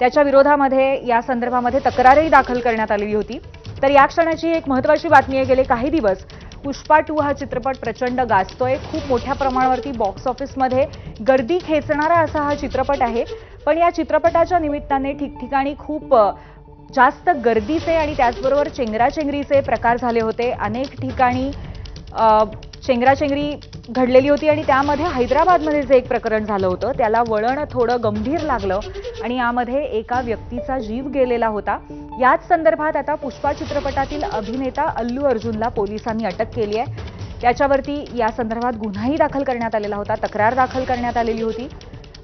त्याच्या विरोधामध्ये या संदर्भामध्ये तक्रारही दाखल करण्यात आलेली होती। तर या क्षणाची एक महत्त्वाची बातमी आहे, गेले काही दिवस पुष्पा 2 हा चित्रपट प्रचंड गाजतोय। खूप मोठ्या प्रमाणावरती बॉक्स ऑफिसमध्ये गर्दी खेचणारा असा हा चित्रपट आहे। पण या चित्रपटाच्या निमित्ताने ठिकठिकाणी खूप जास्त गर्दीचे आणि त्याचबरोबर चेंगराचेंगरीचे प्रकार झाले होते। अनेक ठिकाणी चेंगराचेंगरी घडलेली होती आणि त्यामध्ये हैदराबादमध्ये जे एक प्रकरण झालं होतं त्याला वळण थोडं गंभीर लागलं आणि यामध्ये एका व्यक्तीचा जीव गेलेला होता। याच संदर्भात आता पुष्पा चित्रपटातील अभिनेता अल्लू अर्जुनला पोलिसांनी अटक केली आहे। त्याच्यावरती या संदर्भात गुन्हाही दाखल करण्यात आलेला होता, तक्रार दाखल करण्यात आलेली होती।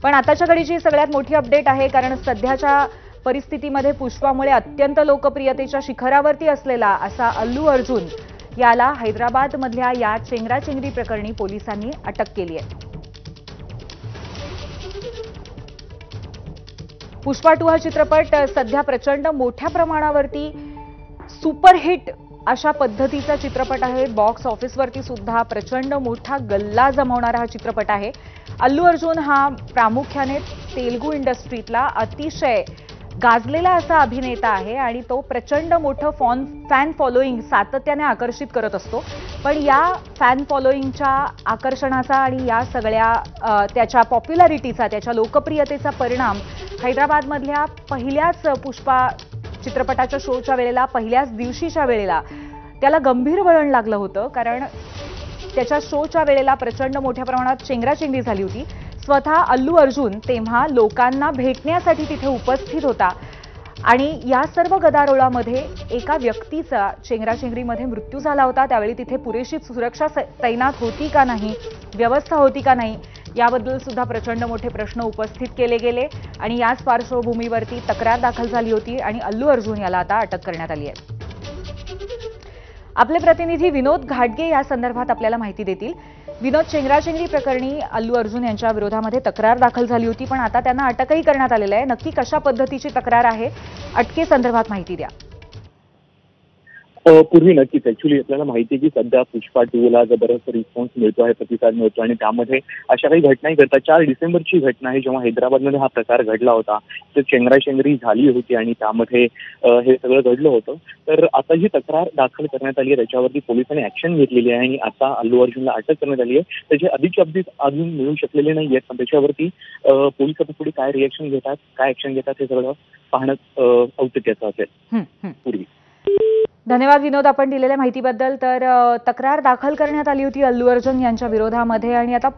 पण आताच्या घडीची सगळ्यात मोठी अपडेट आहे, कारण सध्याच्या परिस्थितीमध्ये पुष्पामुळे अत्यंत लोकप्रियतेच्या शिखरावरती असलेला असा अल्लू अर्जुन याला हैदराबादमधल्या या चेंगराचेंगरी प्रकरणी पोलिसांनी अटक केली आहे। पुष्पा 2 हा चित्रपट सध्या प्रचंड मोठ्या प्रमाणावरती सुपरहिट अशा पद्धतीचा चित्रपट आहे। बॉक्स ऑफिसवरती सुद्धा प्रचंड मोठा गल्ला जमवणारा हा चित्रपट आहे। अल्लू अर्जुन हा प्रामुख्याने तेलुगू इंडस्ट्रीतला अतिशय गाजलेला असा अभिनेता आहे आणि तो प्रचंड मोठं फॅन फॉलोईंग सातत्याने आकर्षित करत असतो। पण या फॅन फॉलोईंगच्या आकर्षणाचा आणि या सगळ्या त्याच्या पॉप्युलॅरिटीचा, त्याच्या लोकप्रियतेचा परिणाम हैदराबादमधल्या पहिल्याच पुष्पा चित्रपटाच्या शोच्या वेळेला, पहिल्याच दिवशीच्या वेळेला त्याला गंभीर वळण लागलं होतं, कारण त्याच्या शोच्या वेळेला प्रचंड मोठ्या प्रमाणात चेंगराचेंगरी झाली होती। स्वतः अल्लू अर्जुन तेव्हा लोकांना भेटण्यासाठी तिथे उपस्थित होता आणि या सर्व गदारोळामध्ये एका व्यक्तीचा चेंगराचेंगरीमध्ये मृत्यू झाला होता। त्यावेळी तिथे पुरेशी सुरक्षा तैनात होती का नाही, व्यवस्था होती का नाही, याबद्दल सुद्धा प्रचंड मोठे प्रश्न उपस्थित केले गेले आणि याच पार्श्वभूमीवरती तक्रार दाखल झाली होती आणि अल्लू अर्जुन याला आता अटक करण्यात आली आहे। आपले प्रतिनिधी विनोद घाटगे या संदर्भात आपल्याला माहिती देतील। विनोद, चेंगराचेंगरी प्रकरणी अल्लू अर्जुन यांच्या विरोधामध्ये तक्रार दाखल झाली होती, पण आता त्यांना अटकही करण्यात आलेली आहे। नक्की कशा पद्धतीची तक्रार आहे, अटकेसंदर्भात माहिती द्या। पूर्वी नक्कीच ऍक्च्युली आपल्याला माहिती आहे की सध्या पुष्पा 2 ला जबरदस्त रिस्पॉन्स मिळतो आहे, प्रतिसाद मिळतो आणि त्यामध्ये अशा काही घटनाही घडतात। 4 डिसेंबरची घटना आहे, जेव्हा हैदराबादमध्ये हा प्रकार घडला होता, तर चेंगराचेंगरी झाली होती आणि त्यामध्ये हे सगळं घडलं होतं। तर आता जी तक्रार दाखल करण्यात आली आहे त्याच्यावरती पोलिसांनी ऍक्शन घेतलेली आहे आणि आता अल्लू अर्जुनला अटक करण्यात आली आहे। त्याचे अधिकचे अपडेट अजून मिळू शकलेले नाही आहेत, पण त्याच्यावरती पोलीस आता पुढे काय रिएक्शन घेतात, काय ऍक्शन घेतात हे सगळं पाहणं औत्सुक्याचं असेल। पूर्वी धन्यवाद विनोद, आपण दिलेल्या माहितीबद्दल। तर तक्रार दाखल करण्यात आली होती अल्लू अर्जुन यांच्या विरोधामध्ये आणि आता